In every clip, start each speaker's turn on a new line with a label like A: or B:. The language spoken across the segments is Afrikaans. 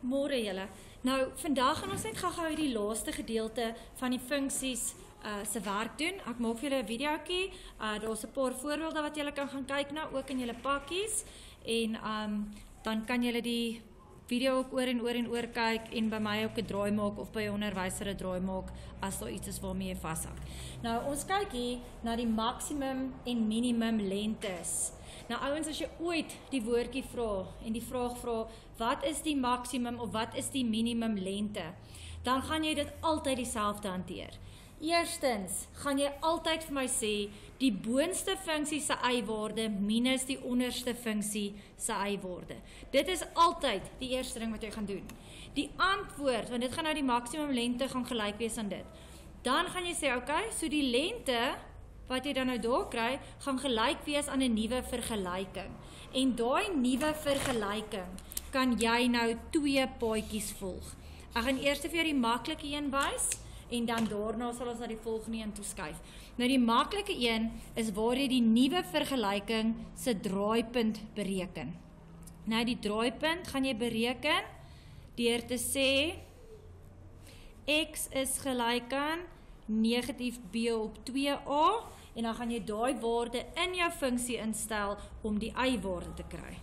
A: Môre julle. Nou, vandag gaan ons net gou die laaste gedeelte van die funksies se werk doen. Ek maak vir julle 'n videoetjie. Daar's 'n paar voorbeelde wat julle kan gaan kyk na, ook in julle pakkies. En dan kan julle die video ook oor en oor kyk en by my ook 'n draai maak of by 'n onderwyser 'n draai maak as daar iets is waarmee jy vashak. Nou, ons kyk hier na die maksimum en minimum lengtes. Nou ouens, as jy ooit die woordjie vra en die vraag vra, wat is die maksimum of wat is die minimum lengte, dan gaan jy dit altyd dieselfde hanteer. Eerstens, gaan jy altyd vir my sê, die boonste funksie se y-waarde minus die onderste funksie se y-waarde. Dit is altyd die eerste ding wat jy gaan doen. Die antwoord, want dit gaan nou die maksimum lengte gaan gelyk wees aan dit. Dan gaan jy sê, okay, so die lengte wat jy dan nou daar kry, gaan gelyk wees aan 'n nuwe vergelyking. En daai nuwe vergelyking kan jy nou 2 paadjies volg. Ek gaan eers vir jou die maklike een wys en dan daarna sal ons na die volgende een toeskuif. Nou die maklike een is waar jy die nuwe vergelyking se draaipunt bereken. Nou die draaipunt gaan jy bereken deur te sê x is gelyk aan negatief b op 2a en dan gaan jy daai waarde in jou funksie instel om die y-waarde te kry.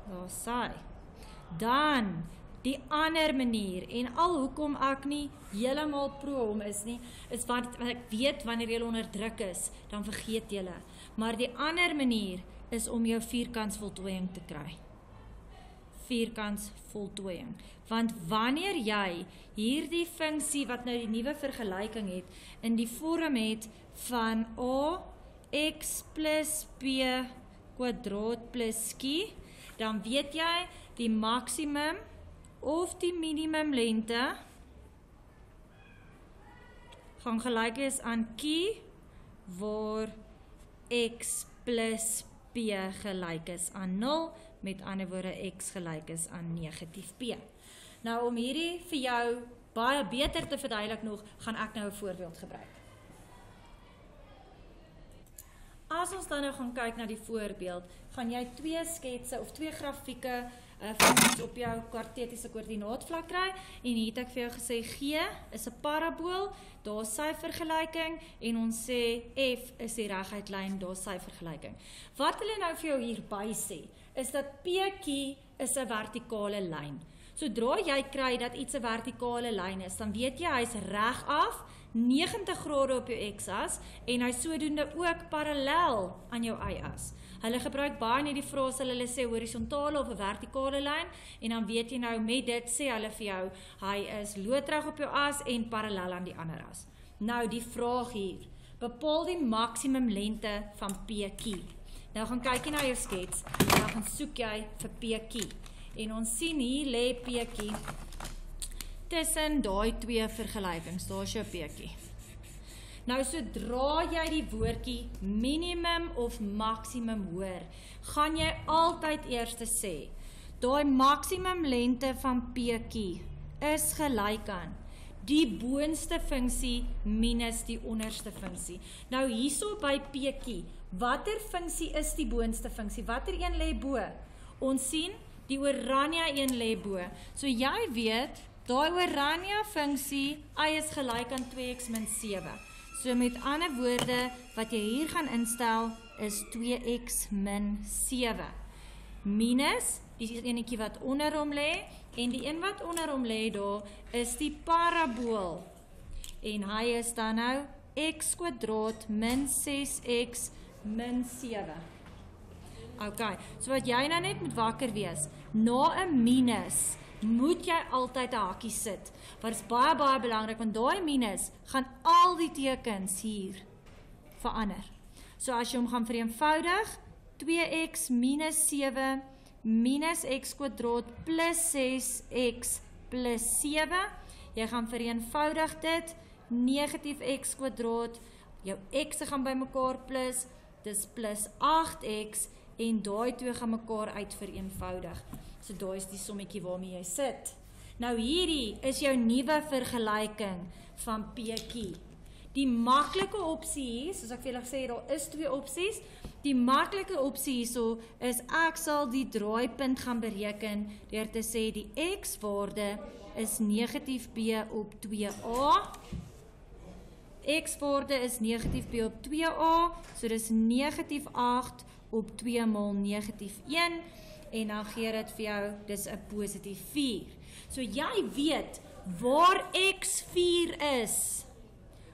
A: Daar sê. Dan die ander manier, en al hoekom ek nie heeltemal pro hom is nie, is want ek weet wanneer jy onder druk is, dan vergeet jy. Maar die ander manier is om jou vierkantsvoltooiing te kry. Vierkantsvoltooiing. Want wanneer jy hierdie funksie wat nou die nuwe vergelyking het, in die vorm het van a x plus b kwadraat plus q, dan weet jy die maksimum of die minimum lengte gaan gelyk wees aan q waar x plus p gelyk is aan 0, met ander woorde x gelyk is aan negatief p. Nou om hierdie vir jou baie beter te verduidelik nog, gaan ek nou 'n voorbeeld gebruik. As ons dan nou gaan kyk na die voorbeeld, gaan jy 2 sketse of 2 grafieke funksies op jou kartesiese koördinaatvlak kry, en hier het ek vir jou gesê, G is 'n parabool, daar is sy vergelyking, en ons sê F is die reguitlyn, daar is sy vergelyking. Wat hulle nou vir jou hierby sê, is dat PQ is 'n vertikale lyn. Sodra jy kry dat iets 'n vertikale lyn is, dan weet jy hy is reg af 90 grade op jou x-as en hy sodoende ook parallel aan jou y-as. Hulle gebruik baie in hierdie frase, hulle sê horisontale of 'n vertikale lyn, en dan weet jy nou met dit sê hulle vir jou hy is loodreg op jou as en parallel aan die ander as. Nou die vraag hier, bepaal die maksimum lengte van PQ. Nou gaan kyk jy na jou skets en dan gaan soek jy vir PQ. En ons sien hier lê PQ tussen daai 2 vergelykings, daar is jou PQ. Nou sodra jy die woordjie minimum of maksimum hoor, gaan jy altyd eers sê, daai maksimum lengte van PQ is gelyk aan die boonste funksie minus die onderste funksie. Nou hierso by PQ, watter funksie is die boonste funksie? Watter een lê bo? Ons sien, die oranje een lê bo. So jy weet, daai oranje funksie, y is gelyk aan 2x min 7. So met ander woorde, wat jy hier gaan instel, is 2x min 7. Minus, die enetjie wat onder hom lê, en die een wat onder hom lê daar, is die parabool. En hy is dan nou x kwadraat min 6x min 7. Ok, so wat jy nou net moet wakker wees, na 'n minus, moet jy altyd 'n hakkie sit. Wat is baie belangrik, want daai minus gaan al die tekens hier verander. So as jy hom gaan vereenvoudig, 2x minus 7 minus x kwadraat plus 6x plus 7, jy gaan vereenvoudig dit, negatief x kwadraat, jou x gaan by mekaar plus, dis plus 8x, en daai 2 gaan mekaar uit vereenvoudig. So daai is die sommetjie waarmee jy sit. Nou hierdie is jou nuwe vergelyking van PQ. Die maklike opsie hier, soos ek vir julle gesê het, daar is 2 opsies. Die maklike opsie hierso is ek sal die draaipunt gaan bereken deur te sê die x-waarde is negatief b op 2a. X-waarde is negatief b op 2a, so dis negatief 8 op 2 maal negatief 1, en dan gee dit vir jou, dis 'n positief 4. So jy weet, waar x 4 is,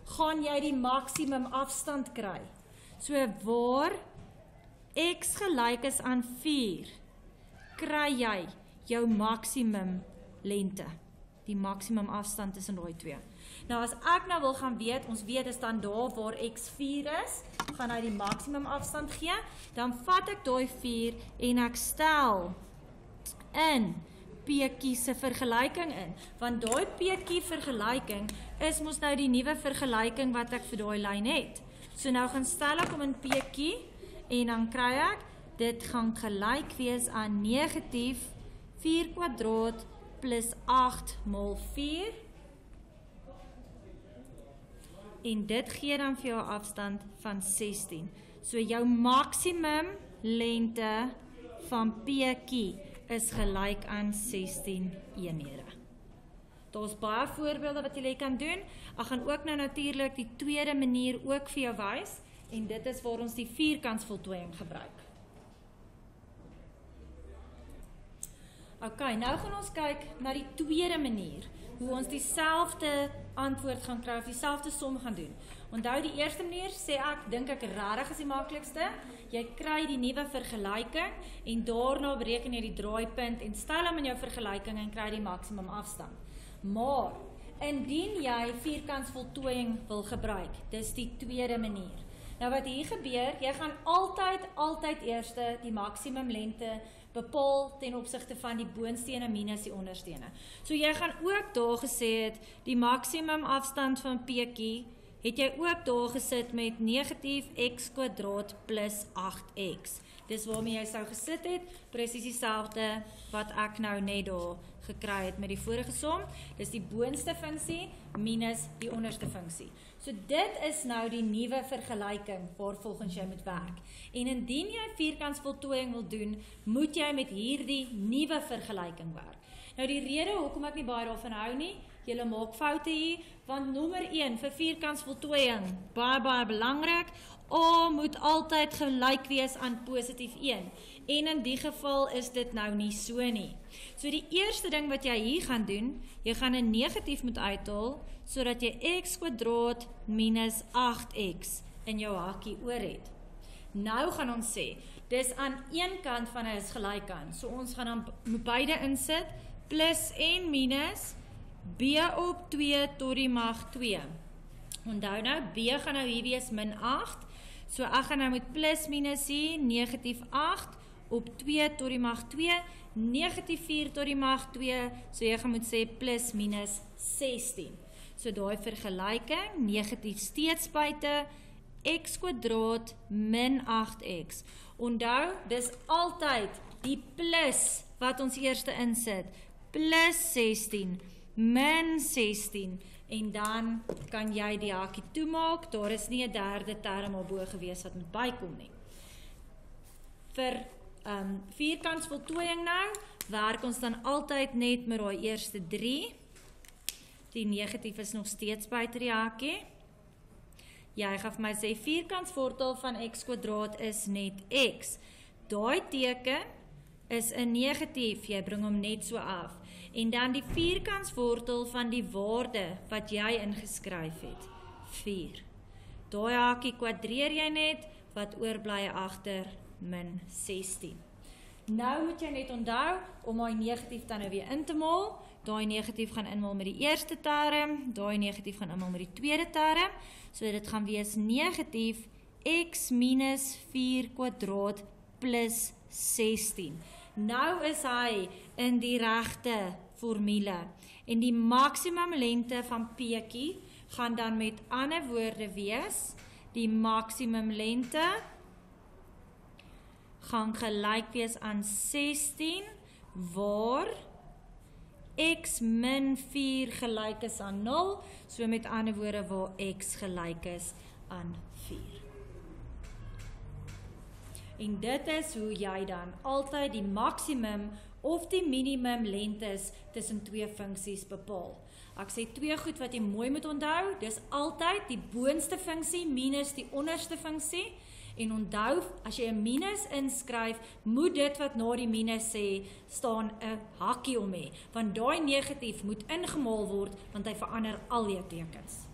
A: gaan jy die maksimum afstand kry. So waar x gelyk is aan 4, kry jy jou maksimum lengte, die maksimum afstand tussen daai 2. Nou as ek nou wil gaan weet, ons weet is dan daar waar x 4 is, gaan hy die maksimum afstand gee, dan vat ek daai 4 en ek stel in P-kie se vergelyking in, want daai P-kie vergelyking is mos nou die nuwe vergelyking wat ek vir daai lyn het. So nou gaan stel ek hom in P-kie en dan kry ek, dit gaan gelyk wees aan negatief 4² plus 8 maal 4, en dit gee dan vir jou afstand van 16. So jou maksimum lengte van P-kie is gelyk aan 16 eenhede. Daar's baie voorbeelde wat jy kan doen. Ek gaan ook nou natuurlik die tweede manier ook vir jou wys, en dit is waar ons die vierkantsvoltooiing gebruik. Ok, nou gaan ons kyk na die tweede manier, hoe ons dieselfde antwoord gaan kry, of dieselfde som gaan doen. Onthou die eerste manier, sê ek, dink ek regtig is die maklikste. Jy kry die nuwe vergelyking, en daarna bereken jy die draaipunt, en stel hom in jou vergelyking, en kry die maksimum afstand. Maar, indien jy vierkantsvoltooiing wil gebruik, dis die tweede manier. Nou wat hier gebeur, jy gaan altyd eerste die maksimum lengte bepaal ten opsigte van die boonstene minus die onderstene. So jy gaan ook daar gesê het, die maksimum afstand van P-kie, het jy ook daar gesit met negatief x² plus 8x. Dis waarmee jy sou gesit het, presies dieselfde wat ek nou net daar gekry het met die vorige som. Dis die boonste funksie minus die onderste funksie. So dit is nou die nuwe vergelyking waarvolgens jy moet werk. En indien jy vierkantsvoltooiing wil doen, moet jy met hierdie nuwe vergelyking werk. Nou die rede hoekom ek nie baie daarvan hou nie, julle maak foute hier, want nommer 1 vir vierkantsvoltooiing, baie belangrik, A moet altyd gelyk wees aan positief 1. En in die geval is dit nou nie so nie. So die eerste ding wat jy hier gaan doen, jy gaan 'n negatief moet uithaal, sodat jy x² minus 8x in jou hakkie oor het. Nou gaan ons sê, dis aan een kant van hy is gelyk aan. So ons gaan dan beide insit, plus en minus b op 2 tot die mag 2. Onthou nou, b gaan nou hier wees min 8. So ek gaan nou met plus minus hier, negatief 8 op 2 tot die mag 2, negatief 4 tot die mag 2, so jy gaan moet sê plus minus 16. So daai vergelyking, negatief steeds buite, x² min 8x. Onthou, dis altyd die plus wat ons eerste insit, plus 16, min 16, en dan kan jy die hakie toemaak, daar is nie 'n derde term albo gewees wat moet bykom nie. Vir vierkantsvoltooiing nou, werk ons dan altyd net met daai eerste 3, die negatief is nog steeds buite die hakie. Jy gaan vir my sê, vierkantswortel van x² is net x. Daai teken is 'n negatief, jy bring hom net so af. En dan die vierkantswortel van die waarde wat jy ingeskryf het, 4. Daai hakie kwadreer jy net, wat oorbly agter min 16. Nou moet jy net onthou, om daai negatief dan nou weer in te maal, daai negatief gaan inmaal met die eerste term, daai negatief gaan inmaal met die tweede term, so dit gaan wees negatief x minus 4² plus 16. Nou is hy in die regte formule, en die maksimum lengte van P-kie gaan dan met ander woorde wees, die maksimum lengte gaan gelyk wees aan 16, waar x min 4 gelyk is aan 0, so met ander woorde waar x gelyk is aan 4. En dit is hoe jy dan altyd die maksimum of die minimum lengtes tussen twee funksies bepaal. Ek sê twee goed wat jy mooi moet onthou, dis altyd die boonste funksie minus die onderste funksie, en onthou, as jy 'n minus inskryf, moet dit wat na die minus sê, staan 'n hakkie om hê, want daai negatief moet ingemaal word, want hy verander al jou tekens.